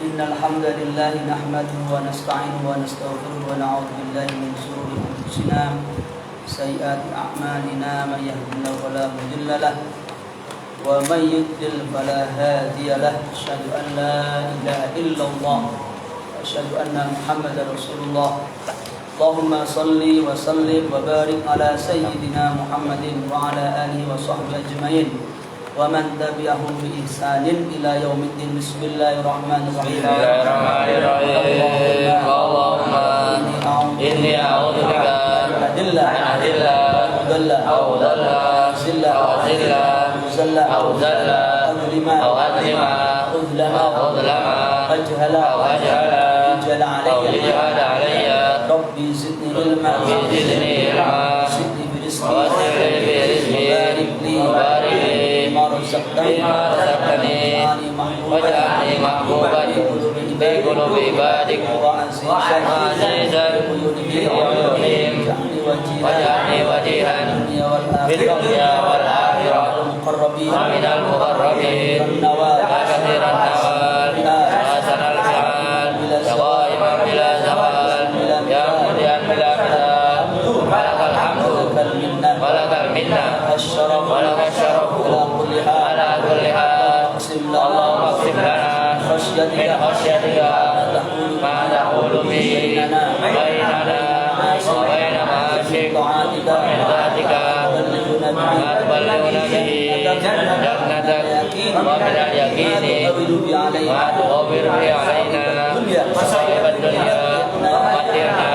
إن الحمد لله نحمده ونستعينه ونستغفره ونعوذ بالله من شرور أنفسنا سيئات أعمالنا من يهده الله فلا مضل له ومن يضلل فلا هادي له أشهد أن لا إله إلا الله وأشهد أن محمدا رسول الله اللهم صل وسلم وبارك على سيدنا محمد وعلى آله وصحبه أجمعين ومن تبعهم بإحسان إلى يوم الدين بسم الله الرحمن الرحيم اللهم إني أعوذ بك أن أذل أو أضل أو أذل أو أذل أو أظلم أو أظلم أجهل أو أجهل أو يجهل علي ربي زدني علما زدني برزقي وبارك لي ما رزقتني واجعلني محبوبا في قلوب عبادك وعزيزا في عيونهم واجعلني وجيها في الدنيا والآخرة ومن المقربين يا كثير النوال حسن الفعال دوائما بلا زوال يا مهديا بلا مثال ولك الحمد ولك المنة ولك الشرف على كل حال اللهم اقسم لنا من خشيتك ما تحول به بيننا وبين معاشك ومن ذاتك ما تبلغنا به جنتك ومن اليقين ما تغفر به علينا مصائب الدنيا ومتعنا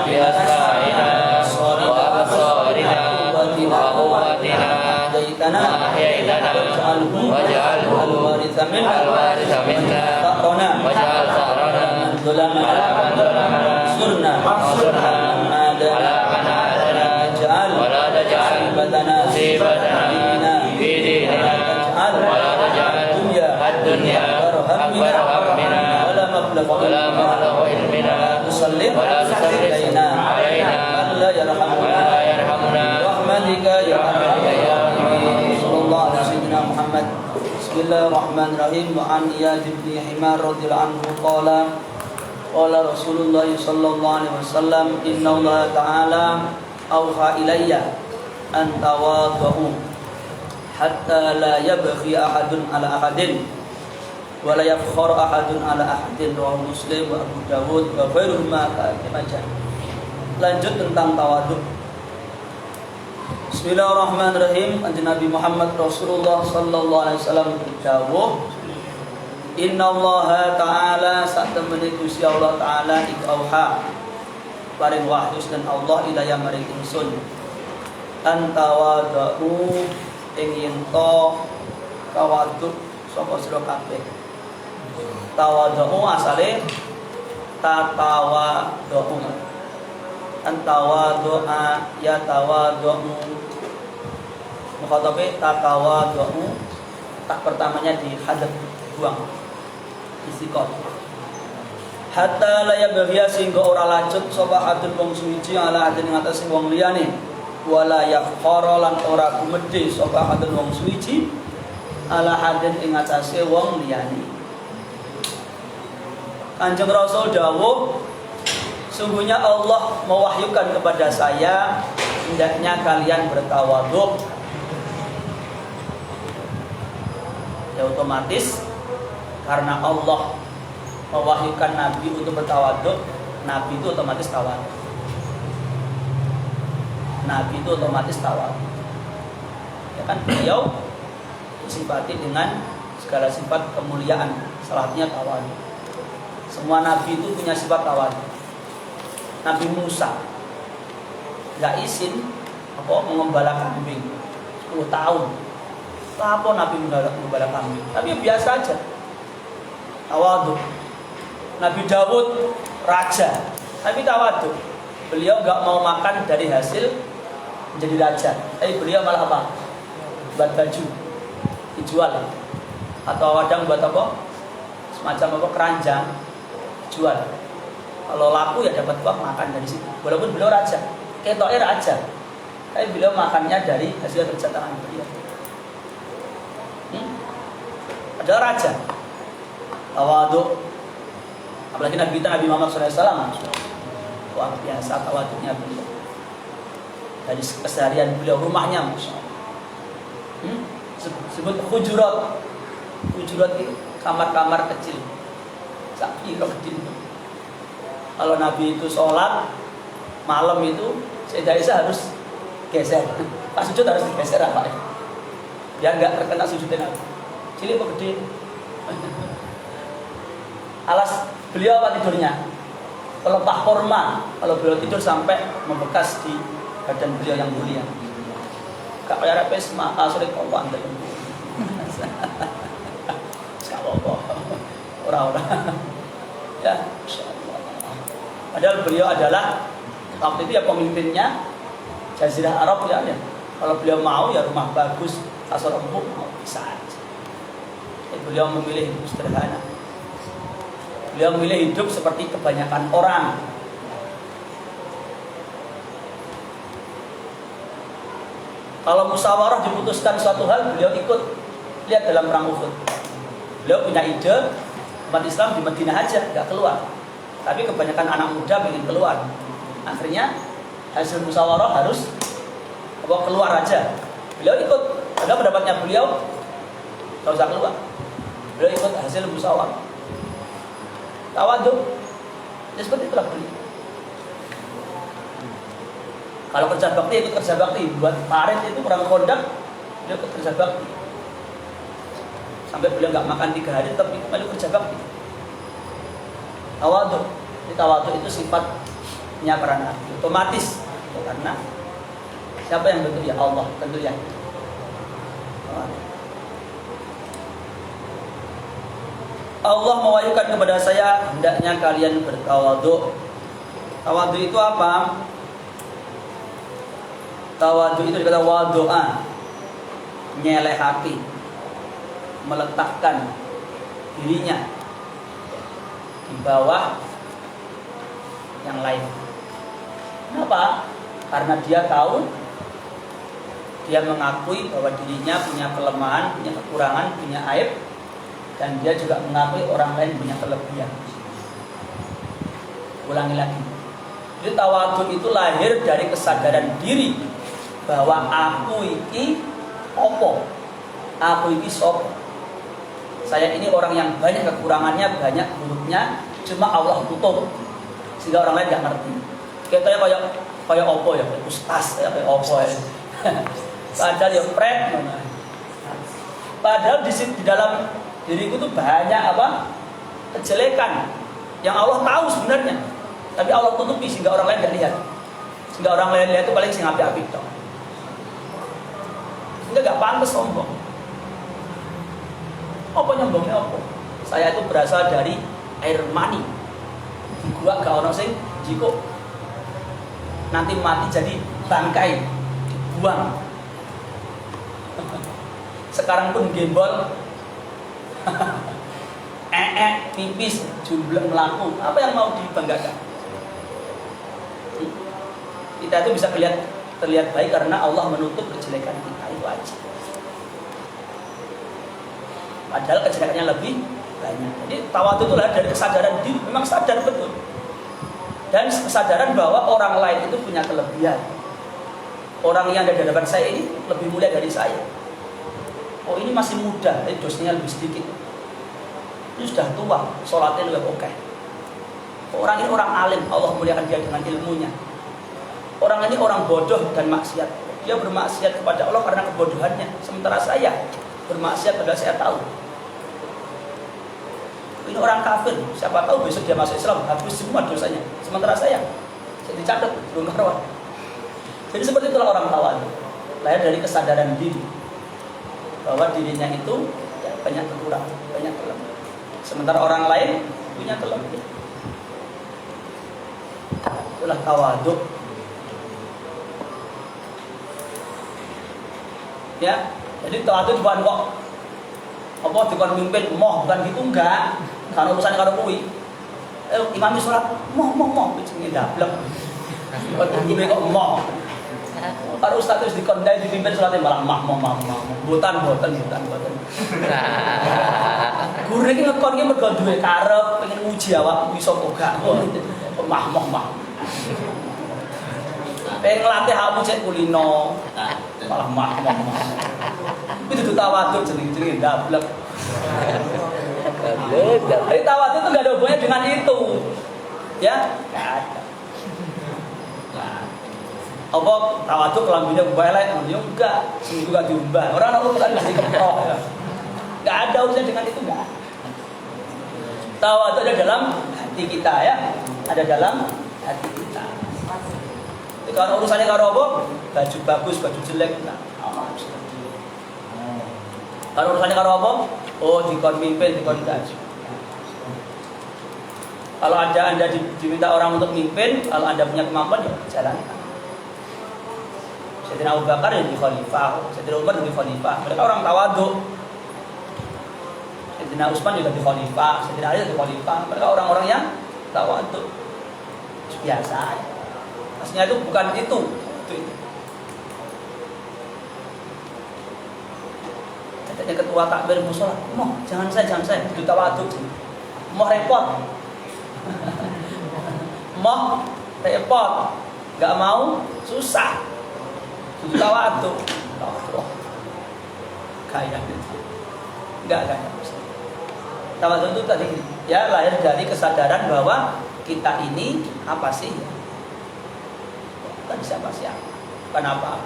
بأسمائنا وأبصارنا وقواتنا ما أحييتنا واجعله الوارث منا واجعل ثأرنا على من ظلمنا وانصرنا على من عادانا ولا تجعل مصيبتنا في ديننا ولا تجعل الدنيا أكبر همنا ولا مبلغ علمنا ولا تسلط علينا من لا يرحمنا برحمتك يا أرحم الراحمين صلى الله على سيدنا محمد بسم الله الرحمن الرحيم وعن إياد بن حمار رضي الله عنه قال رسول الله صلى الله عليه وسلم إن الله تعالى أوحى إلي أن تواضعوا حتى لا يبغي أحد على أحد ولا يفخر أحد على أحد رواه مسلم وأبو داود وغيرهما كالمجان. Lanjut tentang tawadhu. Bismillahirrahmanirrahim. Kanjeng Nabi Muhammad Rasulullah sallallahu alaihi wasallam berdawuh, Innallaha ta'ala satemene Gusti Allah taala ikauha paring wahyu dan Allah ilaya maring ingsun antawadhu ing yen to tawadhu sapa sira kabeh. Tawadhu asale tatawadhu antawadhu'a ya tawadhu mukhatabe tatawadhu tak pertamanya di hadap buang istiqot hatta la yabghiya sehingga ora lanjut sapa hadul wong suci ala hadin ing atase wong liyane wala yaqara lan ora gumedhe sapa hadul wong suci ala hadin ing atase wong liyane. Kanjeng Rasul dawuh, sungguhnya Allah mewahyukan kepada saya hendaknya kalian bertawadhu. Ya otomatis karena Allah mewahyukan Nabi untuk bertawadhu, Nabi itu otomatis tawadhu. Nabi itu otomatis tawadhu. Ya kan beliau disifati dengan segala sifat kemuliaan, salah satunya tawadhu. Semua Nabi itu punya sifat tawadhu. Nabi Musa gak izin mengembala kambing 10 tahun. Apa Nabi mengembala kambing? Tapi biasa aja. Tawadhu. Nabi Daud raja, tapi tawadhu. Beliau gak mau makan dari hasil menjadi raja. Tapi beliau malah apa? Buat baju dijual. Atau wadang buat apa? Semacam apa keranjang jual. Kalau laku ya dapat uang makan dari situ. Walaupun beliau raja, ketoknya raja, tapi beliau makannya dari hasil kerja tangan beliau. Ada raja, tawadhu, Apalagi Nabi kita Nabi Muhammad SAW, luar biasa tawaduknya beliau. Dari keseharian beliau, rumahnya Masya Allah. Sebut hujurat. Hujurat itu kamar-kamar kecil. Sapi kecil. Kalau Nabi itu sholat malam itu, Sayyidah Aisyah harus geser. Pas sujud harus digeser apa ya? Biar nggak terkena sujudnya Nabi. Cilik apa gede? Alas beliau apa tidurnya? Pelepah korma. Kalau beliau tidur sampai membekas di badan beliau yang mulia. Kak kayak repes mata sore kau antar. Insyaallah. Orang-orang. Ya, insyaallah. Padahal beliau adalah waktu itu ya pemimpinnya Jazirah Arab ya. Kalau beliau mau ya rumah bagus, kasur empuk mau bisa aja. Beliau memilih hidup sederhana. Beliau memilih hidup seperti kebanyakan orang. Kalau musyawarah diputuskan suatu hal, beliau ikut. Lihat dalam perang Uhud. Beliau punya ide umat Islam di Madinah aja, nggak keluar. Tapi kebanyakan anak muda ingin keluar. Akhirnya hasil musyawarah harus keluar aja. Beliau ikut. Ada pendapatnya beliau nggak usah keluar. Beliau ikut hasil musyawarah. Tawaduk. Ya seperti itulah beliau. Kalau kerja bakti ikut kerja bakti. Buat parit itu perang Khandaq, beliau ikut kerja bakti. Sampai beliau nggak makan 3 hari tapi beliau kerja bakti. Tawaduk. Tawaduk itu sifatnya para nabi. Otomatis. Karena siapa yang bentuk ya Allah tentu ya. Allah mewahyukan kepada saya hendaknya kalian bertawaduk. Tawaduk itu apa? Tawaduk itu dikata wadu'a, nyeleh hati, meletakkan dirinya di bawah yang lain. Kenapa? Karena dia tahu, dia mengakui bahwa dirinya punya kelemahan, punya kekurangan, punya aib, dan dia juga mengakui orang lain punya kelebihan. Ulangi lagi. Jadi tawaduk itu lahir dari kesadaran diri bahwa aku iki opo, aku iki sop. Saya ini orang yang banyak kekurangannya, banyak buruknya, cuma Allah tutup sehingga orang lain nggak ngerti. Kita kayak opo ya, kayak ustaz ya, kayak opo ya. Padahal ya pret. Padahal di dalam diriku tuh banyak apa kejelekan yang Allah tahu sebenarnya, tapi Allah tutupi sehingga orang lain nggak lihat. Sehingga orang lain lihat itu paling sing api-api dong. Sehingga nggak pantas sombong. Apa nyombongnya apa? Saya itu berasal dari air mani. Gua gak ono sing jiko nanti mati jadi bangkai dibuang. Sekarang pun gembol pipis, jumlah melaku. Apa yang mau dibanggakan? Kita itu bisa terlihat baik karena Allah menutup kejelekan kita, itu aja. Padahal kejelekannya lebih banyak. Jadi tawaduk itu dari kesadaran diri, memang sadar betul. Dan kesadaran bahwa orang lain itu punya kelebihan. Orang yang ada di hadapan saya ini lebih mulia dari saya. Oh ini masih muda, tapi dosanya lebih sedikit. Ini sudah tua, sholatnya lebih oke. Orang ini orang alim, Allah muliakan dia dengan ilmunya. Orang ini orang bodoh dan maksiat. Dia bermaksiat kepada Allah karena kebodohannya. Sementara saya bermaksiat padahal saya tahu. Ini orang kafir, siapa tahu besok dia masuk Islam, habis semua dosanya. Sementara saya dicatat belum karuan. Jadi seperti itulah orang tawaduk. Lahir dari kesadaran diri bahwa dirinya itu ya, banyak kekurangan, banyak kelemahan. Sementara orang lain punya kelebihan. Itulah tawaduk. Ya, jadi tawaduk bukan kok apa dikon mimpin moh, bukan gitu enggak. Kalau urusan karo kuwi. Imam sholat moh jenenge dablek. Kok kuwi kok moh. Para ustaz wis dikondai dipimpin salate malah moh. Mboten. Guru iki ngekon iki mergo duwe karep, pengen nguji awakmu iso gak. Mah. Pengen ngelatih awakmu cek kulino. Malah mah. Itu tawadhu jeneng-jeneng ndablek. Jadi tawadhu itu nggak ada hubungannya dengan itu, ya? Nggak ada. Nah, apa tawadhu kelambinya elek? Ya enggak, seminggu gak diumbah. Orang urusan masih keprok. Ya. Nggak ada urusan dengan itu nggak. Tawadhu ada dalam hati kita ya, ada dalam hati kita. Jadi kalau urusannya karo apa? Baju bagus, baju jelek, nah. Kalau urusannya karo apa? Oh, dikon mimpin, dikon gaji. Kalau Anda diminta orang untuk mimpin, kalau Anda punya kemampuan, ya jalankan. Sayyidina Abu Bakar jadi khalifah, Sayyidina Umar jadi khalifah. Mereka orang tawadhu. Sayyidina Utsman juga jadi khalifah, Sayyidina Ali jadi khalifah. Mereka orang-orang yang tawadhu. Biasa. Maksudnya itu bukan itu. Katanya ketua takbir musola, jangan saya, itu tawadhu. Mau repot, nggak mau susah, itu tawadhu. Kayak nggak. Tawadhu itu tadi ya lahir dari kesadaran bahwa kita ini apa sih? Bukan siapa-siapa, kenapa?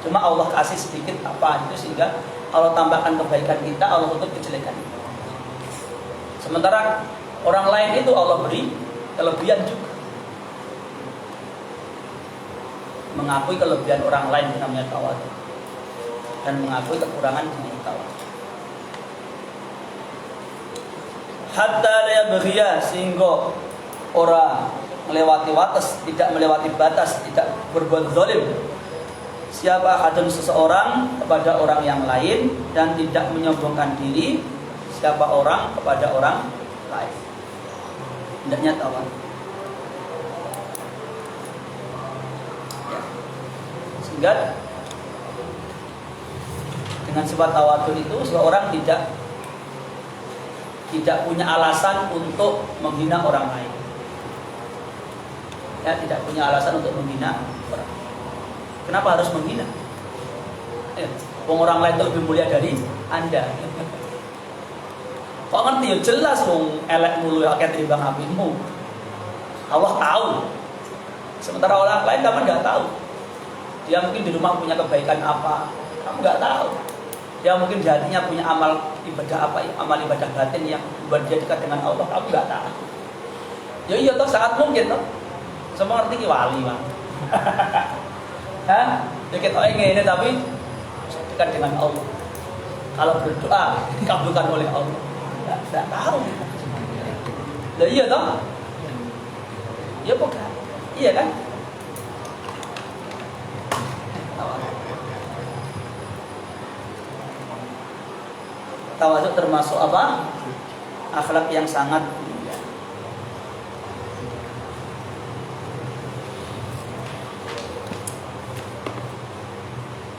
Cuma Allah kasih sedikit apa itu sehingga Allah tambahkan kebaikan kita, Allah tutup kejelekan kita. Sementara orang lain itu Allah beri kelebihan juga. Mengakui kelebihan orang lain itu namanya tawadhu. Dan mengakui kekurangan diri tawadhu. Hatta la yabghiya, sehingga orang melewati batas, tidak melewati batas, tidak berbuat zalim. Siapa hadun seseorang kepada orang yang lain dan tidak menyombongkan diri siapa orang kepada orang lain. Hendaknya tawadhu. Ya. Sehingga dengan sifat tawadhu itu seseorang tidak punya alasan untuk menghina orang lain. Ya, tidak punya alasan untuk menghina orang. Kenapa harus menghina? Ya, orang lain itu lebih mulia dari Anda. Kok ngerti ya jelas wong elek mulu akeh timbang apimu. Allah tahu. Sementara orang lain kamu nggak tahu. Dia mungkin di rumah punya kebaikan apa, kamu nggak tahu. Dia mungkin di hatinya punya amal ibadah apa, amal ibadah batin yang buat dia dekat dengan Allah, kamu nggak tahu. Ya iya toh sangat mungkin toh. Semua ngerti ki wali bang. Hah? Ya kita ingin tapi dekat dengan Allah. Kalau berdoa dikabulkan oleh Allah. Tidak tahu. Lah iya toh? Ya bukan. Iya kan? Tawadhu termasuk apa? Akhlak yang sangat mulia.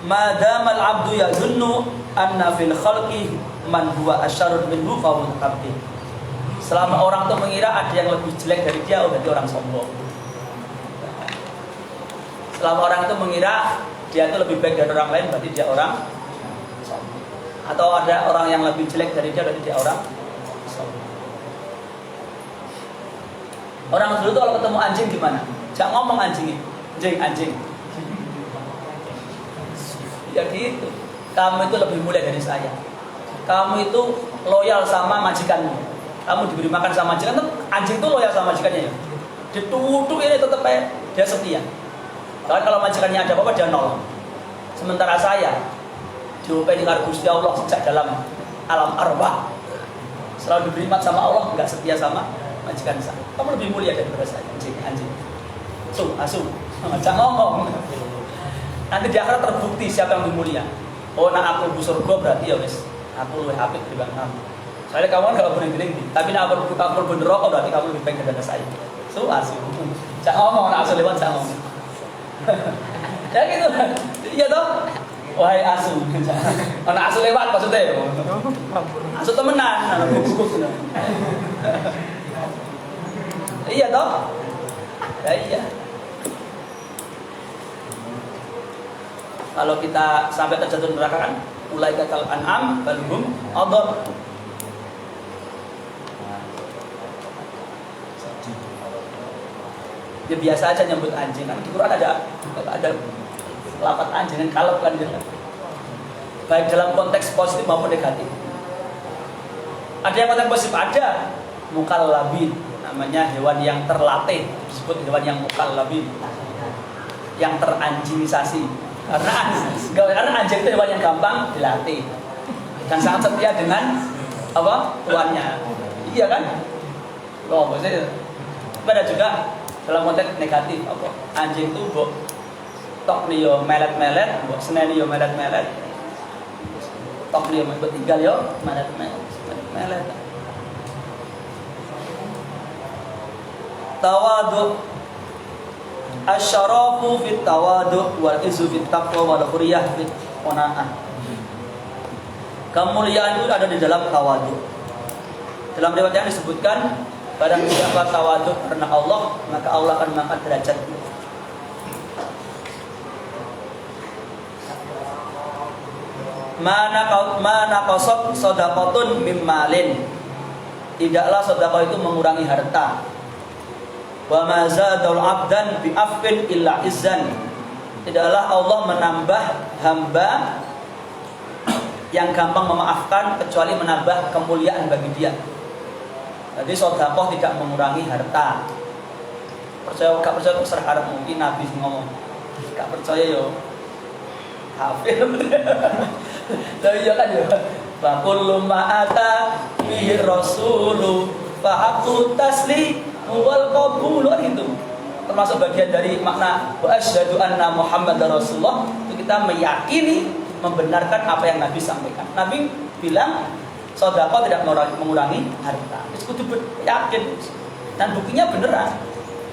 Madamal abdu yazunnu anna fil khalqi man huwa asyarrun minhu fa huwa abdi. Selama orang itu mengira ada yang lebih jelek dari dia, berarti orang sombong. Selama orang itu mengira dia itu lebih baik dari orang lain, berarti dia orang sombong. Atau ada orang yang lebih jelek dari dia, berarti dia orang sombong. Orang dulu tuh kalau ketemu anjing gimana? Jangan ngomong anjing, anjing. Ya gitu. Kamu itu lebih mulia dari saya. Kamu itu loyal sama majikanmu. Kamu diberi makan sama majikan, anjing itu loyal sama majikannya ya. Dituduh ini tetap dia setia. Karena kalau majikannya ada apa-apa dia nol. Sementara saya diupai dengan Gusti Allah sejak dalam alam arwah. Selalu diberi nikmat sama Allah, enggak setia sama majikan saya. Kamu lebih mulia daripada saya, anjing. Asu. Jangan ngomong. Nanti di akhirat terbukti siapa yang lebih mulia. Oh, nak aku bu surga berarti ya wis. Aku lebih apik dibanding kamu. Soalnya kamu kan gak boleh gini. Tapi nak aku bu neraka berarti kamu lebih baik daripada saya. Asu. Jangan ngomong, nak asu lewat jangan ngomong. Ya gitu. Iya toh? Wahai asu. Anak asu lewat maksudnya. Asu temenan. Iya toh? Ya, iya. Kalau kita sampai terjatuh neraka kan, ulaika kal an'am bal hum adall. Ya biasa aja nyebut anjing kan di Quran ada lafaz anjing kan kalau kan gitu. Baik dalam konteks positif maupun negatif. Ada yang konteks positif, ada mukallabin, namanya hewan yang terlatih, disebut hewan yang mukallabin, yang teranjingisasi. Karena anjing itu hewan yang gampang dilatih dan sangat setia dengan apa tuannya. Iya kan? Oh, maksudnya ada juga dalam konteks negatif apa? Anjing itu mbok tok niyo melet-melet, mbok seneni yo melet-melet. Tok niyo mbok tinggal yo melet-melet. Tawadhu asyarafu fit tawadhu wal izu fit taqwa wal huriyah fit qanaah. Kemuliaan itu ada di dalam tawadhu. Dalam riwayat yang disebutkan, barang siapa tawadhu karena Allah, maka Allah akan mengangkat derajatnya. Mana qasad shadaqatun mim malin. Tidaklah sedekah itu mengurangi harta. Wa ma zadul 'abdan bi afwin illa izzan. Tidaklah Allah menambah hamba yang gampang memaafkan kecuali menambah kemuliaan bagi dia. Jadi sedekah tidak mengurangi harta. Percaya gak percaya terserah harap mungkin Nabi ngomong. Gak percaya yo. Hafir. Lah iya kan yo. Wa kullu ma ata bihi rasulu fa haqqu tasli wal qabul itu. Termasuk bagian dari makna wa asyhadu anna Muhammadar Rasulullah, itu kita meyakini, membenarkan apa yang Nabi sampaikan. Nabi bilang sedekah tidak mengurangi harta. Itu kudu yakin. Dan buktinya beneran.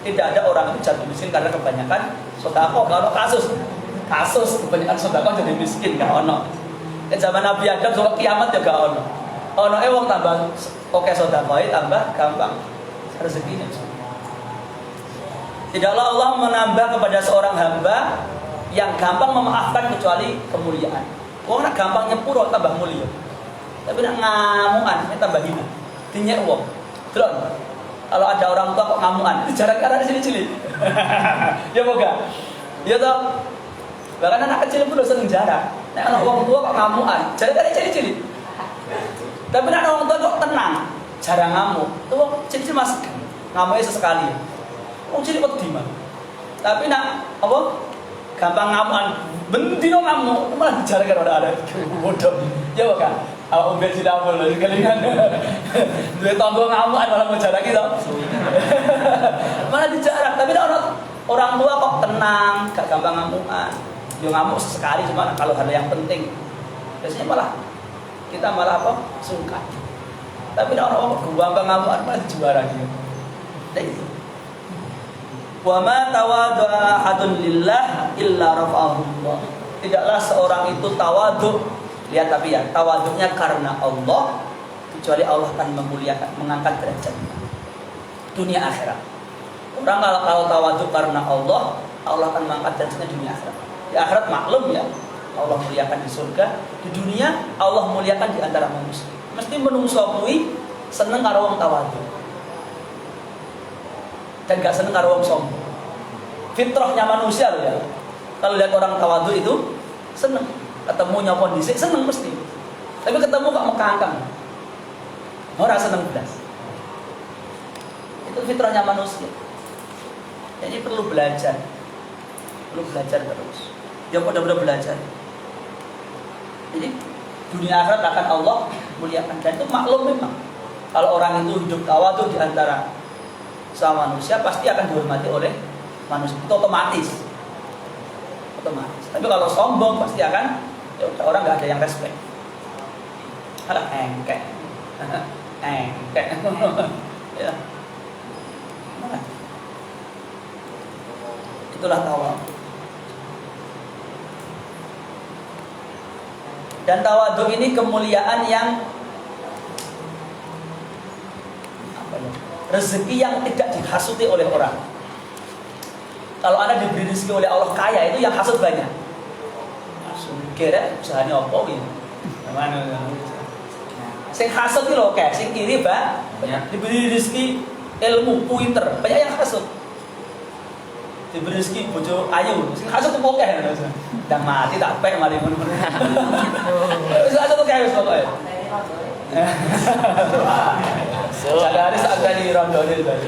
Tidak ada orang itu jatuh miskin karena kebanyakan sedekah. Kalau kasus kebanyakan sedekah jadi miskin gak ono. Zaman Nabi Adam sampai kiamat ya gak ono. Ono wong tambah oke sedekah tambah gampang rezekinya. Tidaklah Allah menambah kepada seorang hamba yang gampang memaafkan kecuali kemuliaan. Wong nak gampang nyepuro tambah mulia. Tapi nak ngamungan tambah hina. Dinyek wong. Delok. Kalau ada orang tua kok ngamungan, itu jarang karena di sini cilik. Ya moga. Ya toh. Bahkan anak kecil pun seneng jarak. Nek ana wong tua kok ngamungan, jarang karena cilik-cilik. Tapi nek orang tua kok tenang, jarang ngamuk. Tuh cilik Mas ngamuknya sesekali. Wong cilik kok diman. Tapi nak apa? Gampang ngamukan, bendino ngamuk, malah jarang kan ada bodoh. Ya bukan? Awak umbet tidak boleh kelingan. Dua tonggo ngamukan malah mau jarak gitu. Malah dijarak. Tapi orang tua kok tenang, gak gampang ngamukan. Dia ngamuk sesekali cuma kalau hal yang penting. Biasanya malah kita malah apa? Sungkan. Tapi orang gampang ngamukan malah juara dia. Itu. Wa ma tawaddu'a ahadun lillah illa rafa'ahu Allah. Tidaklah seorang itu tawadhu, lihat tapi ya, tawadhunya karena Allah, kecuali Allah akan memuliakan, mengangkat derajatnya dunia akhirat. Orang kalau tawadhu karena Allah, Allah akan mengangkat derajatnya dunia akhirat. Di akhirat maklum ya, Allah muliakan di surga. Di dunia Allah muliakan di antara manusia. Mesti menungso kuwi seneng karo wong tawadhu. Dan gak seneng karo wong sombong. Fitrahnya manusia loh ya. Kalau lihat orang tawadhu itu seneng, ketemunya kondisi seneng mesti. Tapi ketemu kok mekangkang. Ora seneng belas. Itu fitrahnya manusia. Jadi perlu belajar. Perlu belajar terus. Ya benar-benar belajar. Jadi dunia akhirat akan Allah muliakan, dan itu maklum memang. Kalau orang itu hidup tawadhu di antara sama manusia, pasti akan dihormati oleh manusia. Itu otomatis. Tapi kalau sombong pasti akan ya orang nggak ada yang respect. Alah engkek. Ya. Itulah tawadhu. Dan tawadhu ini kemuliaan yang apa ya? rezeki yang tidak dihasuti oleh orang. Kalau Anda diberi rezeki oleh Allah kaya, itu yang hasut banyak. Kira usahanya apa gitu? Mana? Sing hasut itu loh, kayak sing kiri diberi rezeki ilmu pinter, banyak yang hasut. Diberi rezeki bojo ayu, sing hasut itu pokoknya. Dan mati tak pek mari ngono. Wis hasut tuh kayak wis pokoknya. Sadari saat kali rondone tadi.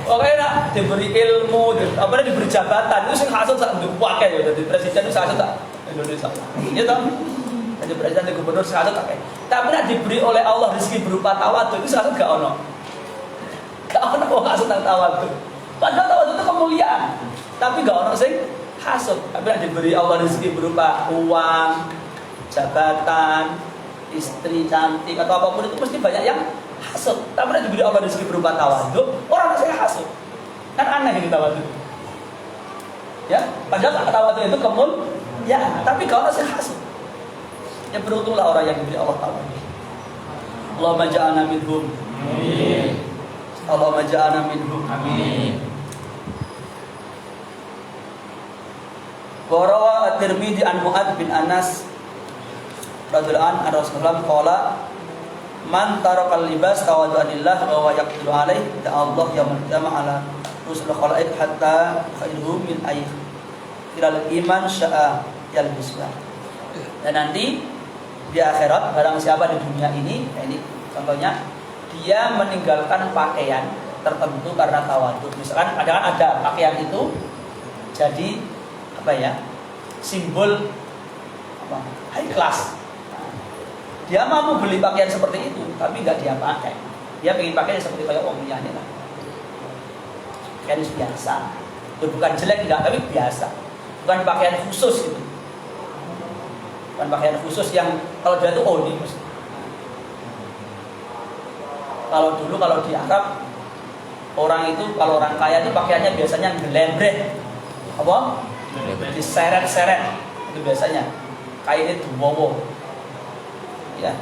Pokoknya nak diberi ilmu, diberi jabatan itu sing hasut sak ndupake ya dadi presiden itu hasut sak Indonesia. Iya toh? Jadi presiden dan gubernur sing hasut tak. Tapi nak diberi oleh Allah rezeki berupa tawadhu itu hasut gak ono. Gak ono kok hasut nang tawadhu. Padahal tawadhu itu kemuliaan. Tapi gak ono sing hasut. Tapi nak diberi Allah rezeki berupa uang, jabatan, istri cantik atau apapun itu mesti banyak yang hasut. Tapi nak diberi Allah rezeki berupa tawadhu, orang saya hasut. Kan aneh ini tawadhu. Ya, padahal tawadhu itu ya, tapi kalau saya hasut. Ya beruntunglah orang yang diberi Allah tawadhu. Allahumma ja'alna minhum. Amin. Allahumma ja'alna minhum. Amin. Wa rawa at-Tirmidzi an Mu'adz bin Anas radhiyallahu anhu Rasulullah qala man tarakal libas tawaddu'anillah wa huwa yaqdiru alaihi Allah yaumil qiyamah ala rusul khalaiq hatta khairuhum min ayy ilal iman sya'a yalbislah. Dan nanti di akhirat barang siapa di dunia ini contohnya dia meninggalkan pakaian tertentu karena tawadhu. Misalkan ada pakaian itu jadi simbol high class. Dia mampu beli pakaian seperti itu, tapi nggak dia pakai. Dia pengen pakai seperti kayak orang punya lah. Pakaian biasa. Itu bukan jelek enggak, tapi biasa. Bukan pakaian khusus itu. Bukan pakaian khusus yang kalau dia tuh ini. Kalau dulu di Arab orang itu kalau orang kaya itu pakaiannya biasanya gelembreh. Apa? Diseret-seret. Itu biasanya. Kainnya duwowo. Ya.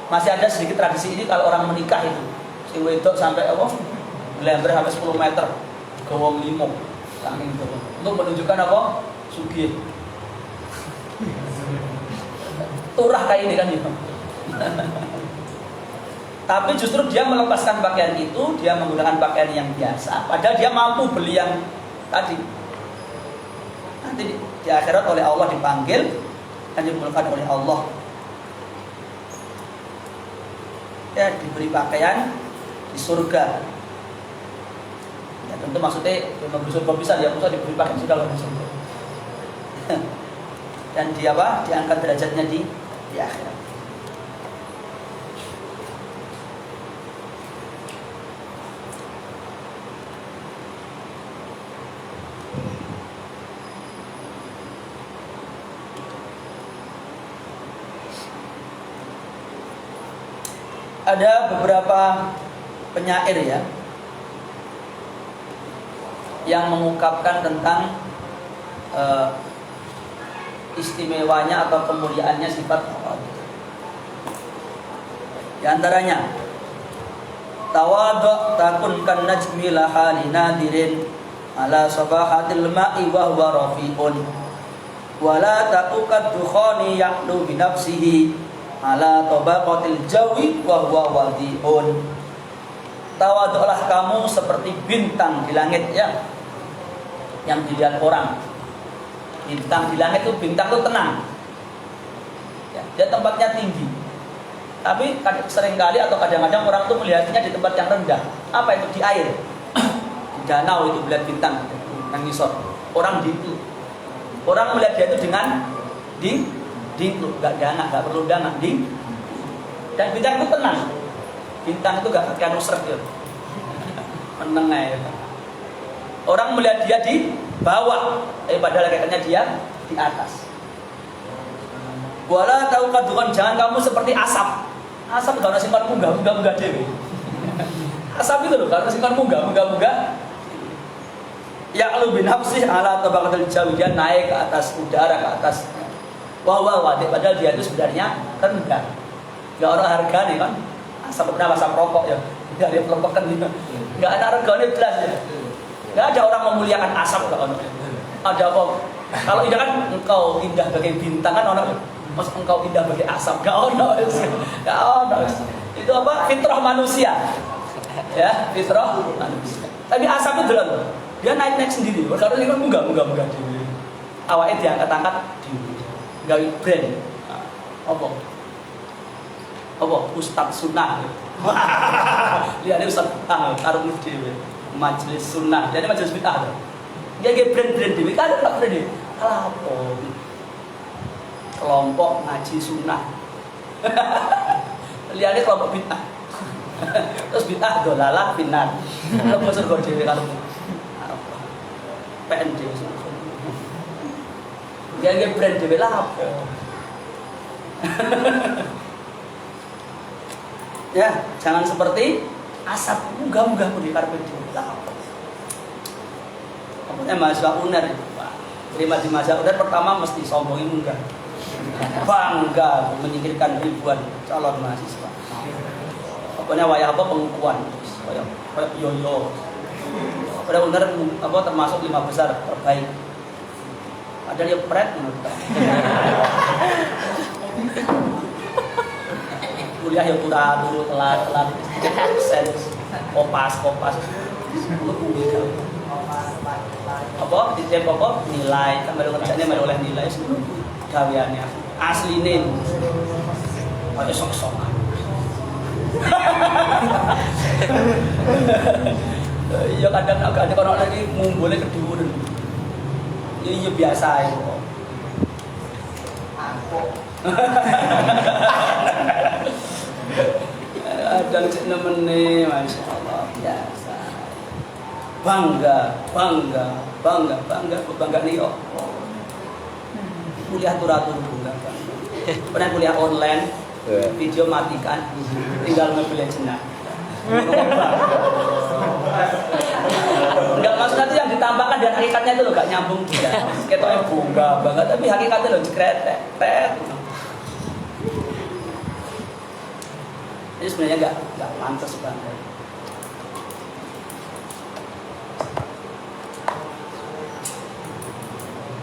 Masih ada sedikit tradisi ini kalau orang menikah itu si wedok sampai gelembreh sampai 10 meter gowong limo saking itu untuk menunjukkan sugih turah kayak ini kan gitu. Tapi justru dia melepaskan pakaian itu, dia menggunakan pakaian yang biasa padahal dia mampu beli yang tadi. Nanti di akhirat oleh Allah dipanggil dan dimulakan oleh Allah. Ya, diberi pakaian di surga. Ya, tentu maksudnya di surga bisa dia bisa diberi pakaian sudah di surga. Dan dia diangkat derajatnya di akhirat. Ada beberapa penyair ya yang mengungkapkan tentang istimewanya atau kemuliaannya sifat tawadhu. Di antaranya tawadhu takun kan najmi lahali nadirin ala sabahatil ma'i wa huwa rafi'un wala taqukad dukhani ya'lu bi nafsihi ala tabaqatil jawi wa huwa wadi'un. Tawadhulah kamu seperti bintang di langit ya, yang dilihat orang. Bintang di langit itu, bintang itu tenang ya, dia tempatnya tinggi. Tapi seringkali atau kadang-kadang orang itu melihatnya di tempat yang rendah. Apa itu? Di air, di danau itu melihat bintang yang ngisor. Orang melihat dia itu dengan nggak perlu dana dan bintang itu tenang. Bintang itu nggak pakai nusret gitu, meneng aja. Orang melihat dia di bawah, padahal kayaknya dia di atas. Wala tahu kadukan, jangan kamu seperti asap. Asap kalau simpan munggah dewi. Asap itu loh, kalau simpan munggah. Ya lu bin hafsih ala tabaqatil jawi, dia naik ke atas udara, ke atas. Wah, padahal dia itu sebenarnya rendah. Gak orang harga nih kan. Asap rokok ya. Dari pelompokan gitu. Enggak ada regane belas ya. Enggak ada orang memuliakan asap kalau ada apa? Kalau indah kan engkau indah bagai bintang kan orang maksud engkau indah bagai asap. Enggak ono. Enggak ono. Itu apa? Fitrah manusia. Ya, fitrah manusia. Tapi asap itu dulu. Dia naik sendiri. Kalau ini kan munggah dhewe. Awake diangkat-angkat dhewe. Gawe brand. Apa? Ustaz Sunnah. Lihat Ustaz karo dhewe. Majelis Sunnah. Jadi majelis bid'ah. Dia ge brand dhewe kan tak brand. Alah apa? Kelompok ngaji sunnah. Lihat kelompok bid'ah. Terus bid'ah dolalah binar. Apa surga dhewe karo PND. Dia ge brand dhewe lah apa? Ya, jangan seperti asap munggah-munggah pun di karpet dhewe lah apa? Apanya mahasiswa UNER itu, Pak. Terima di mahasiswa UNER pertama mesti sombongin munggah. Bangga menyingkirkan ribuan calon mahasiswa. Pokoknya wayah apa pengukuhan, kayak yoyo. Pada UNER apa termasuk 5 besar terbaik. Ada dia pret menurut. Kuliah ya dulu telat absen, kopas. Apa ditip apa nilai kan baru kerjanya baru oleh nilai semua gaweannya asline pakai sok-sokan. Ya kadang agak ada orang lagi ngumpulnya kedua ya biasa itu kok. Ada cek nemene Masya Allah biasa. Bangga nih yo. Kuliah turatur bangga. Pernah kuliah online, video matikan, tinggal ngambil jenah. Enggak maksudnya itu yang ditambahkan dan hakikatnya itu loh gak nyambung dia. Ketoknya bangga banget tapi hakikatnya loh jekretek. Ini sebenarnya nggak pantas banget.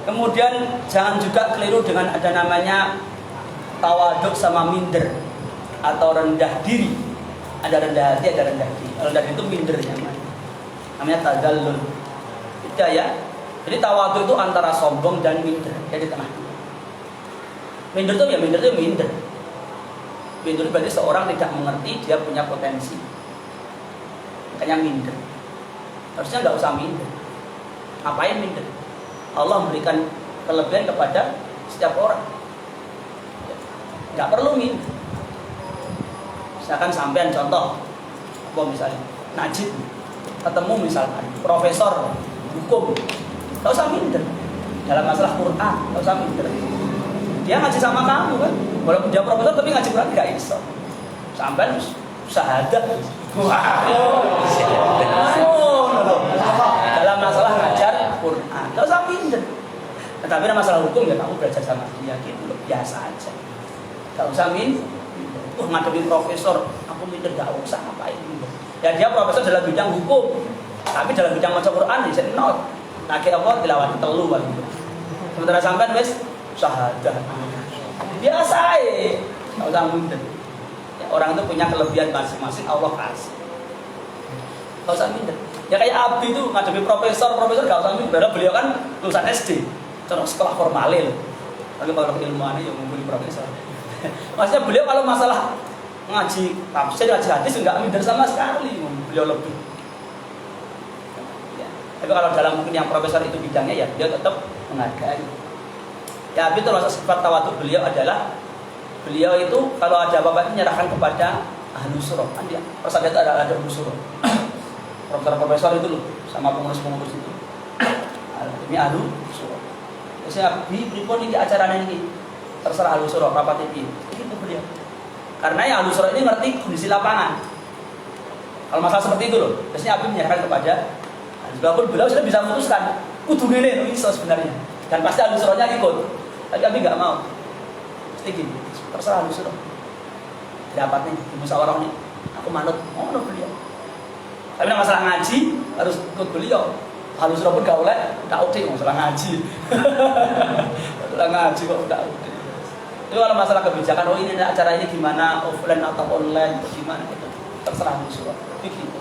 Kemudian jangan juga keliru dengan ada namanya tawaduk sama minder atau rendah diri. Ada rendah hati, ada rendah diri. Kalau rendah diri itu mindernya namanya tadallul. Itu ya. Jadi tawaduk itu antara sombong dan minder. Jadi tengah. Minder itu minder. Minder berarti seorang tidak mengerti dia punya potensi. Makanya minder. Harusnya nggak usah minder. Ngapain minder? Allah memberikan kelebihan kepada setiap orang. Nggak perlu minder. Misalkan sampean contoh, apa misalnya Najib ketemu misalkan profesor hukum, nggak usah minder. Dalam masalah Quran, nggak usah minder. Dia ngaji sama kamu kan, walaupun dia profesor tapi ngaji Quran nggak iso. Sampean syahadat. Dalam masalah ngajar Quran, nggak usah minder. Tetapi dalam masalah hukum ya kamu belajar sama dia gitu, biasa aja. Nggak usah minder. Ngadepin profesor, aku minder nggak usah ngapain minder. Ya dia profesor dalam bidang hukum, tapi dalam bidang maca Quran dia not. Nah kira apa dilawati telu gitu. Sementara sampean wis syahadat. Biasa ya, nggak usah minder. Ya, orang itu punya kelebihan masing-masing Allah kasih. Nggak usah minder. Ya kayak Abi itu ngadepi profesor nggak usah minder. Beliau kan lulusan SD, contoh sekolah formalil. Tapi kalau ilmuannya yang ngumpuli profesor. Maksudnya beliau kalau masalah ngaji tafsir, ngaji hadis enggak minder sama sekali, beliau lebih. Ya. Tapi kalau dalam mungkin yang profesor itu bidangnya ya beliau tetap menghargai. Ya, tapi termasuk sifat tawadhu beliau adalah beliau itu kalau ada apa-apa menyerahkan kepada ahlu surah. Kan dia persada itu ada ahlu surah. Profesor itu loh sama pengurus-pengurus itu. Ini ahlu surah. Saya pripun iki acaranya ini. Terserah ahlu surah rapat itu beliau. Karena yang ahlu surah ini ngerti kondisi lapangan. Kalau masalah seperti itu loh, biasanya Abi menyerahkan kepada walaupun beliau sudah bisa memutuskan kudu ngene iso sebenarnya. Dan pasti ahlu surahnya ikut. Tapi Abi enggak mau. Mesti gini, terserah ahlu surah. Dapat nih, di musyawarah nih. Aku manut beliau. Tapi nek masalah ngaji harus ikut beliau. Halus pun gak oleh, tak udik masalah ngaji. Masalah ngaji kok tak udik. Itu kalau masalah kebijakan, oh ini acara ini gimana, offline atau online, atau gimana itu terserah musuh. Begitu.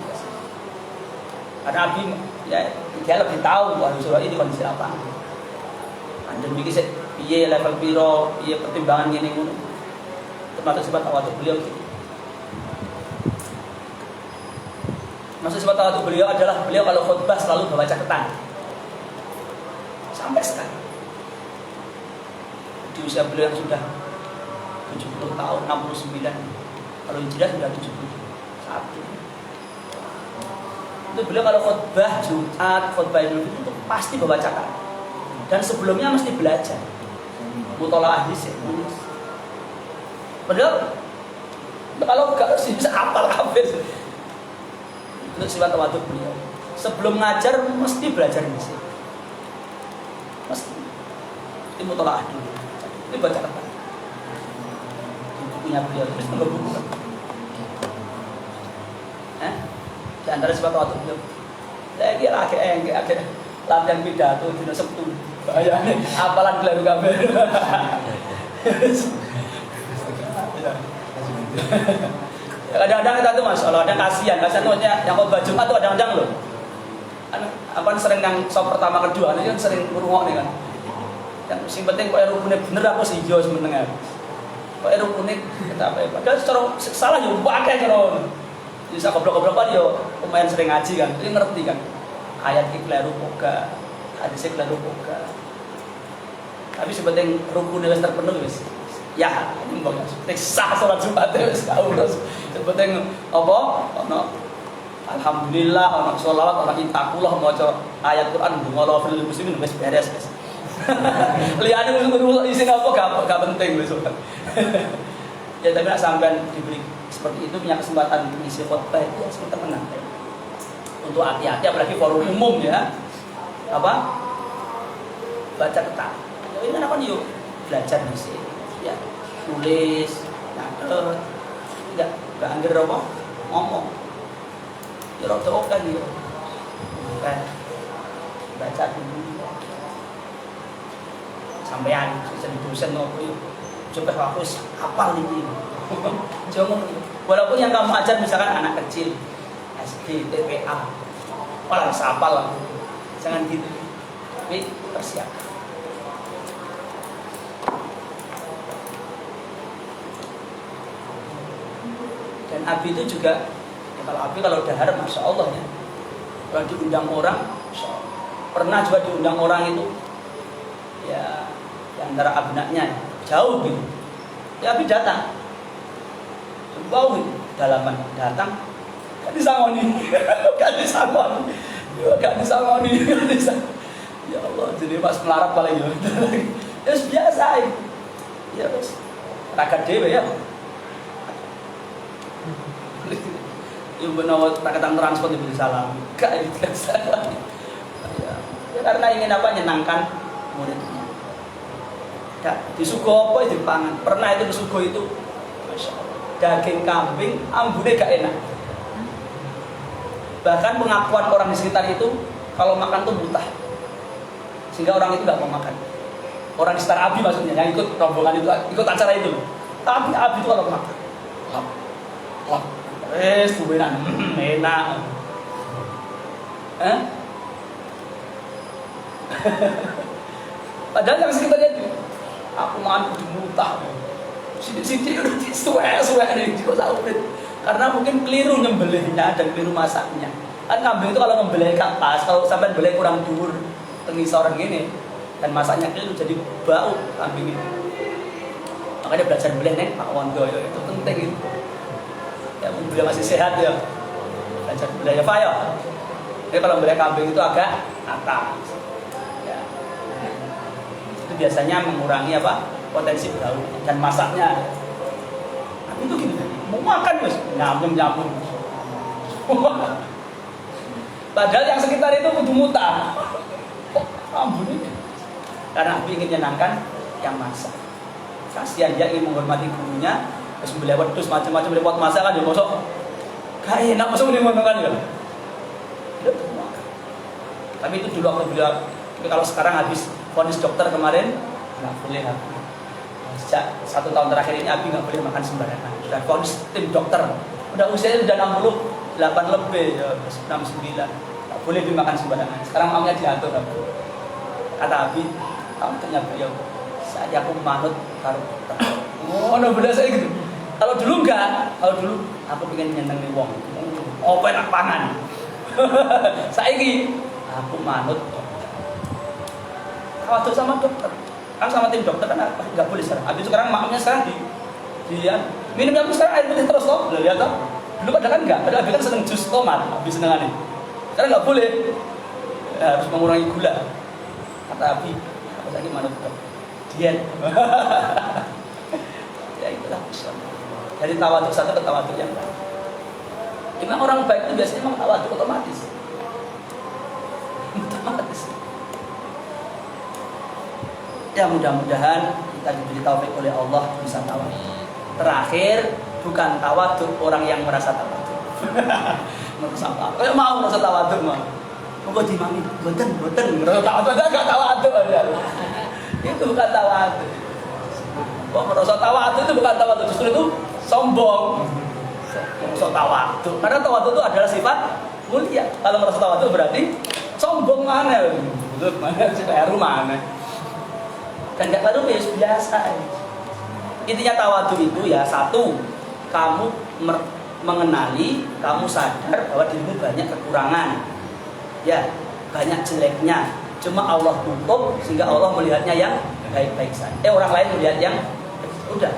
Karena Abi ya dia lebih tahu Ahlu Surah ini kondisi apa. Anda mikir piye level piro, piye pertimbangan gini ngono. Termasuk sifat tawadhu beliau gitu. Maksud sifat tawadhu beliau adalah beliau kalau khutbah selalu bawa catatan. Sampai sekarang. Di usia beliau yang sudah 70 tahun, 69. Kalau hijrah sudah 71. Itu beliau kalau khutbah Jumat, khutbah Idul Fitri itu pasti bawa catatan. Dan sebelumnya mesti belajar. Mutolaah hadis. Padahal kalau enggak sih bisa hafal habis. Itu sifat tawadhu beliau. Sebelum ngajar mesti belajar hadis. Mesti. Itu mutolaah dulu. Itu baca catatan. Bukunya beliau terus nggak buku. Di antara sifat tawadhu beliau. Saya kira agak latihan pidato dina Sabtu. Bahayane apalan keliru kabeh. Kadang-kadang kita tuh masalah, ada kasihan maksudnya yang khutbah Jumat tuh kadang-kadang loh. Apa sering yang sop pertama kedua, ini kan sering ngurungok nih kan. Yang sing penting kok rukunnya bener apa sih yo sebenarnya. Kok rukunnya kita apa ya? Padahal secara salah yo pakai cara. Bisa goblok-goblok kan yo lumayan sering ngaji kan. Jadi ngerti kan. Ayat iki kleru poga, hadis iki kleru poga. Tapi sebenarnya rukunnya wis terpenuhi wis. Ya, ini mbok sah salat Jumat wis kaurus. Sebenarnya apa? Ono alhamdulillah, ono sholawat, ono intakullah maca ayat Quran ndonga fil muslimin wis beres wis. Liyane isin apa gak penting wis. Ya tapi nek sampean diberi seperti itu punya kesempatan mengisi khotbah itu ya seperti tenang. Untuk hati-hati apalagi forum umum ya. Apa? Baca ketat. Ya ini kan yuk belajar misi. Ya, tulis, nyatet. Enggak angger apa? Ngomong. Ya rada kan yo. Kan baca dulu. Sampean sing dosen opo yo. Coba aku hafal ini. Jangan, walaupun yang kamu ajar misalkan anak kecil, SD, TPA, orang sapal lah, jangan gitu. Tapi persiapkan. Dan Abi itu juga, ya kalau Abi kalau dahar, masya Allah ya. Kalau diundang orang, pernah juga diundang orang itu, ya di antara abnaknya jauh gitu. Ya Abi datang. Bau dalaman datang gak disangoni ya Allah jadi pas melarat paling ya biasa ya terus ragat dewe ya yang benar rakyat transport diberi salam gak biasa ya karena ingin apa nyenangkan muridnya ya, disuguh apa itu pangan pernah itu disuguh itu Masya Allah daging kambing, ambune gak enak. Bahkan pengakuan orang di sekitar itu kalau makan tuh mutah, sehingga orang itu gak mau makan. Orang di sekitar Abi maksudnya, yang ikut rombongan itu, ikut acara itu. Tapi Abi itu kalau makan, lap, tuh enak. Padahal yang sekitarnya itu, aku makan udah mutah. Sidik-sidik udah suwe nih kok saurit. Karena mungkin keliru nyembelihnya dan keliru masaknya. Kan kambing itu kalau nyembelih gak pas, kalau sampai nyembelih kurang dhuwur tengisoran gini dan masaknya keliru jadi bau kambing itu. Makanya belajar nyembelih nih Pak Wondo itu penting itu. Ya beliau masih sehat ya. Belajar nyembelih ya Pak ya. Jadi kalau nyembelih kambing itu agak atas. Ya. Itu biasanya mengurangi apa? Potensi bau dan masaknya. Tapi itu gini, mau makan mas, nyambung. Padahal yang sekitar itu kudu muta. Ampun ini. Karena aku ingin menyenangkan yang masak. Kasihan dia ingin menghormati gurunya, terus beli wedhus macam-macam repot masak kan, ya mosok Gak enak masuk di mana kan ya. Tapi itu dulu aku bilang, tapi kalau sekarang habis vonis dokter kemarin nggak boleh aku. Sejak 1 tahun terakhir ini Abi nggak boleh makan sembarangan. Sudah vonis tim dokter. Udah usianya sudah 68 lebih ya, 69. Nggak boleh dimakan sembarangan. Sekarang maunya diatur aku. Kata Abi, kamu tanya beliau. Saya aku manut karo dokter. Oh, no bener saya gitu. Kalau dulu enggak, kalau dulu aku pengen nyeneng nih wong. Oh, enak pangan. Saiki aku manut dokter. Tawaduk sama dokter. Kan sama tim dokter kan enggak boleh sekarang. Habis sekarang maknya sekarang dilihat. Minumnya aku sekarang air putih terus toh. Lihat toh. Dulu padahal kan enggak. Padahal Abi kan seneng jus tomat, Abi senengane. Sekarang enggak boleh. Ya, harus mengurangi gula. Kata Abi, aku lagi manut dokter. Diet. Ya itulah Islam. Dari tawaduk satu ke tawaduk yang lain. Memang orang baik itu biasanya memang tawaduk otomatis. Otomatis. Ya mudah-mudahan kita diberi taufik oleh Allah bisa tawaduk. Terakhir, bukan tawaduk orang yang merasa tawaduk. Merasa apa? Kayak mau merasa tawaduk mah. Kok dimami? Boten. Merasa tawaduk enggak tawaduk aja. Itu bukan tawaduk. Kok merasa tawaduk itu bukan tawaduk, justru itu sombong. Merasa tawaduk. Karena tawaduk itu adalah sifat mulia. Kalau merasa tawaduk berarti sombong mana? Betul mana? Baru mana? Dan gak baru biasa. Intinya tawaduk itu ya satu, kamu mengenali, kamu sadar bahwa dirimu banyak kekurangan. Ya, banyak jeleknya. Cuma Allah tutup sehingga Allah melihatnya yang baik-baik saja. Orang lain melihat yang udah.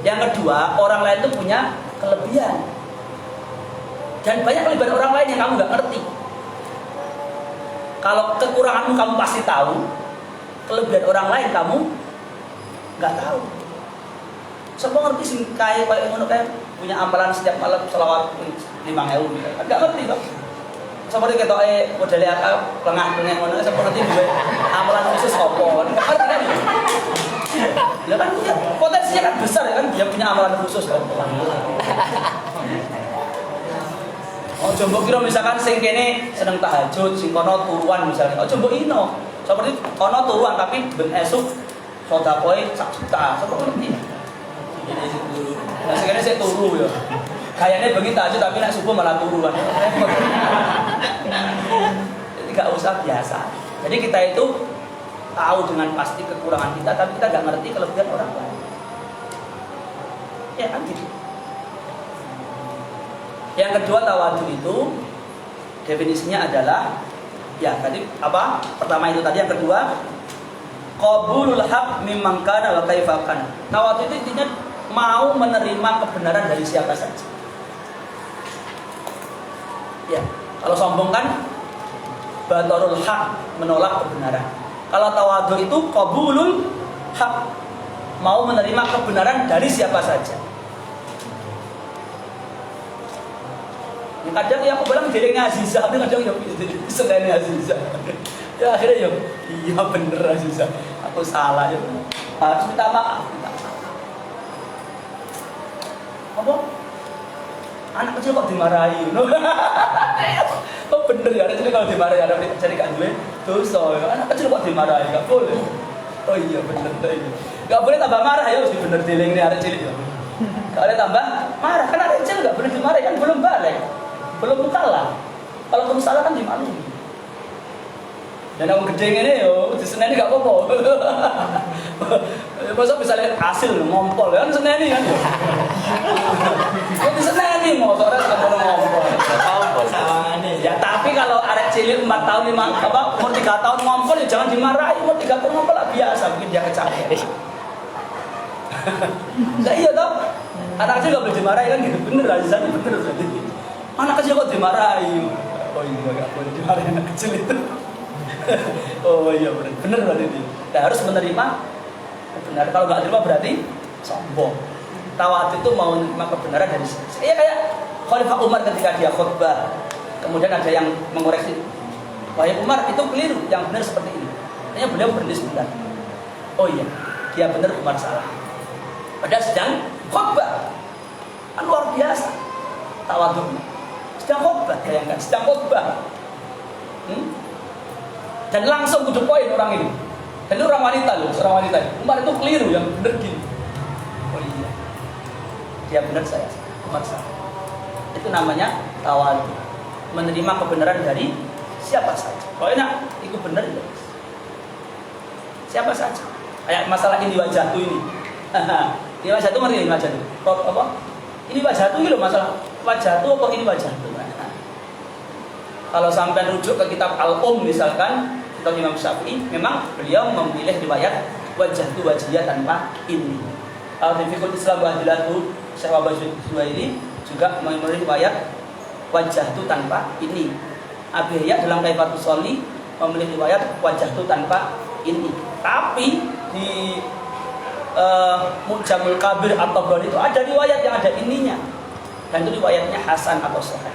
Yang kedua, orang lain itu punya kelebihan. Dan banyak kelebihan orang lain yang kamu nggak ngerti. Kalau kekuranganmu kamu pasti tahu, kelebihan orang lain kamu nggak tahu. Semua ngerti sih kayak ngono kayak punya amalan setiap malam selawat 5.000 nggak ngerti kok. Seperti kita modelnya akal lengah ngono seperti gue amalan khusus opo nggak ngerti kan? Ya kan ya, potensinya kan besar ya kan dia punya amalan khusus kan. Oh coba kira misalkan sing kene seneng tahajud, sing kono turuan misalnya. Oh coba ino. Seperti kono turuan tapi ben esuk sedekah 1 juta. Seperti ini. Ini sing turu. Nah sing kene sik turu ya. Kayaknya bengi tahajud tapi nek subuh malah turuan. Jadi gak usah biasa. Jadi kita itu tahu dengan pasti kekurangan kita, tapi kita gak ngerti kelebihan orang lain. Ya kan gitu. Yang kedua tawadhu itu definisinya adalah ya tadi apa? Pertama itu tadi, yang kedua qabulul haq mimman kana wa kaifa kana. Tawadhu itu intinya mau menerima kebenaran dari siapa saja. Ya, kalau sombong kan batarul haq, menolak kebenaran. Kalau tawadhu itu qabulul haq, mau menerima kebenaran dari siapa saja. Kadang yang aku bilang dirinya Azizah, tapi kadang ya selain Azizah. Ya akhirnya ya iya bener Azizah, aku salah ya. Harus minta maaf. Apa? Anak kecil kok dimarahi, oh bener ya, anak kecil kalau dimarahi, ada jadi kan gue dosa ya. Anak kecil kok dimarahi, gak boleh. Oh iya bener itu. Gak boleh tambah marah ya, mesti bener dealing nih anak kecil ya. Gak boleh tambah marah, karena anak kecil gak boleh dimarahi kan belum balik, belum kalah. Kalau kamu salah kan dimaklumi. Dan aku gede ini yo, di Senin ini gak apa-apa. Masa bisa lihat hasil ngompol kan Senin ini kan. Di Senin ini motornya suka ngompol. Ya tapi kalau arek cilik 4 tahun 5 umur 3 tahun ngompol ya jangan dimarahi. Umur 3 tahun ngompol lah biasa, mungkin dia kecapean. Nah iya toh. Anak kecil gak boleh dimarahi kan gitu. Bener Azizah, bener berarti. Anak kecil kok dimarahi. Oh iya gak boleh dimarahi anak kecil itu. Oh iya benar berarti itu. Kita harus menerima kebenaran. Kalau nggak terima berarti sombong. Tawadhu itu mau menerima kebenaran dari saya kayak Khalifah Umar ketika dia khutbah. Kemudian ada yang mengoreksi. Wahai Umar itu keliru, yang benar seperti ini. Artinya beliau berhenti sebentar. Oh iya, dia benar, Umar salah. Padahal sedang khutbah. Kan luar biasa tawadhu. Sedang khotbah, bayangkan, sedang khotbah. Dan langsung to the point orang ini. Dan itu orang wanita loh, seorang wanita. Umar itu keliru, yang benar gini. Oh iya, dia benar, saya Umar salah. Itu namanya tawadu, menerima kebenaran dari siapa saja. Kalau enak, itu benar ya. Siapa saja. Kayak masalah ini wajahku ini. Ini wajahku, ngerti ini wajahku? Apa? Ini wajahku ini loh, masalah wajahku apa ini wajahku? Kalau sampai rujuk ke kitab Al-Um misalkan, kitab Imam Syafi'i, memang beliau memilih riwayat wajahtu wajhiyah tanpa ini. Kalau di Fiqhul Islam Wahdilatul Syekh Wahbah Zuhaili juga memilih riwayat wajahtu tanpa ini. Abi Yahya dalam Kaifatus Sholi memilih riwayat wajahtu tanpa ini. Tapi di Mu'jamul Kabir atau Tabrani itu ada riwayat yang ada ininya, dan itu riwayatnya Hasan atau Sahih.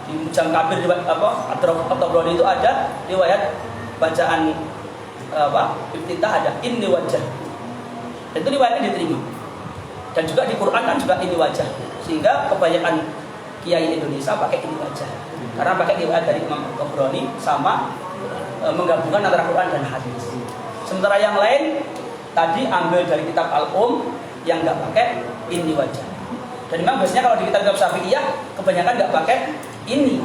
Di Mu'jam Kabir atau Tabrani itu ada riwayat bacaan iftitah ada inni wajah. Dan itu riwayatnya diterima. Dan juga di Quran kan juga ini wajah. Sehingga kebanyakan kiai Indonesia pakai ini wajah. Karena pakai riwayat dari Imam Tabrani sama menggabungkan antara Quran dan hadis. Sementara yang lain tadi ambil dari kitab Al-Um yang nggak pakai ini wajah. Dan memang biasanya kalau di kitab Syafi'iyah kebanyakan nggak pakai ini.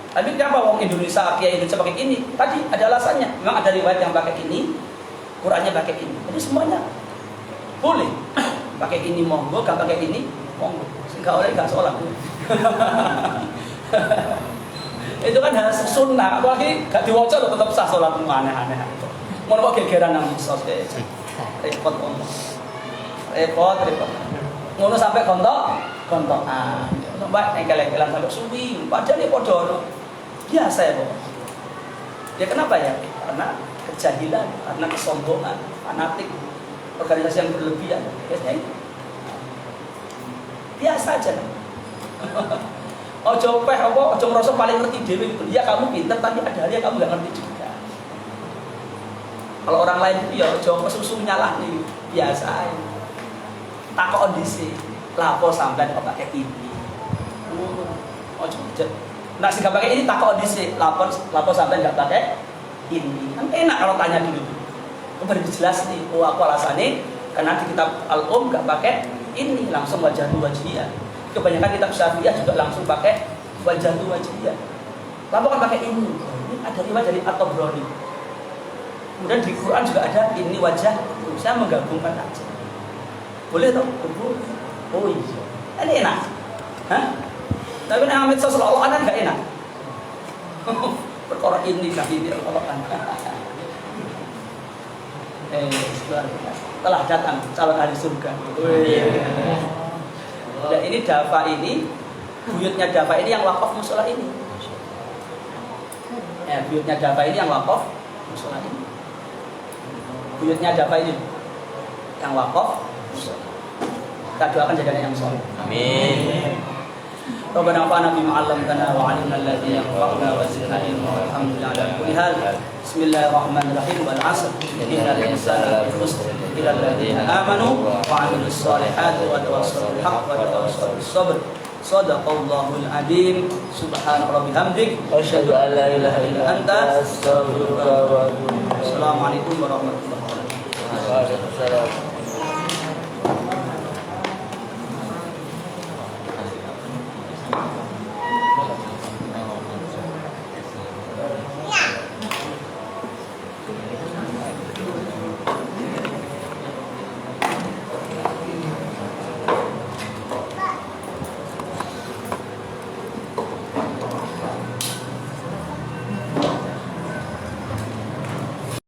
Tapi kenapa orang Indonesia, kiai Indonesia pakai ini? Tadi ada alasannya. Memang ada riwayat yang pakai ini, Qurannya pakai ini. Jadi semuanya boleh. Pakai ini monggo, nggak pakai ini monggo. Sehingga oleh nggak sholat. Itu kan hal sunnah. Apalagi nggak diwaca loh tetap sah sholat, aneh-aneh. Mau kok gegeran nang sos kayak repot ngono. Repot. Ngono sampai kontok-kontokan. Mbak engkel-engkelan sampai suwi, padahal ya padha biasa ya, Pak. Ya kenapa ya? Karena kejahilan, karena kesombongan, fanatik, organisasi yang berlebihan. Biasanya itu. Biasa aja. Ojo peh apa, ojo ngerasa paling ngerti dhewe gitu. Ya kamu pintar tapi ada hal yang kamu enggak ngerti juga. Kalau orang lain itu ya ojo kesusu nyalah nih, biasa aja. Takok dhisik, lapo sampean kok pakai ini. Ojo jet. Nah, sing gak pakai ini takok dhisik, lapo sampean gak pakai ini. Kan enak kalau tanya dulu. Kembali dijelas nih, oh aku alasannya karena di kitab Al-Um gak pakai ini, langsung wajahtu wajhiyah. Kebanyakan kitab Syafi'iyah juga langsung pakai wajahtu wajhiyah. Lapo kan pakai ini. Ini ada riwayat dari At-Tabrani. Kemudian di Quran juga ada ini wajah, saya menggabungkan aja. Boleh toh? Boleh. Oh iya. Ini enak. Hah? Tapi yang Ahmed Sosok anak gak enak. Perkara ini gak ini kalau anak. Telah datang calon ahli surga. Dan ini Dafa ini, buyutnya Dafa ini yang wakaf musola ini. Ya, buyutnya Dafa ini yang wakaf musola ini. Buyutnya Dafa ini yang wakaf musola. Kita doakan jadinya yang soleh. Amin. Rabbana anfa'na bima 'allamtana wa 'allimna alladhi yanfa'una wa zidna ilma walhamdulillahi ala kulli hal. Bismillahirrahmanirrahim. Wal 'asr innal insana lafi khusr illa alladhina amanu wa 'amilus solihati wa tawassaw bil haqq wa tawassaw bis sabr. Shadaqallahul azim. Subhana rabbihamdik asyhadu an la ilaha illa anta astaghfiruka wa atubu ilaik. Assalamualaikum warahmatullahi wabarakatuh. Waalaikumsalam.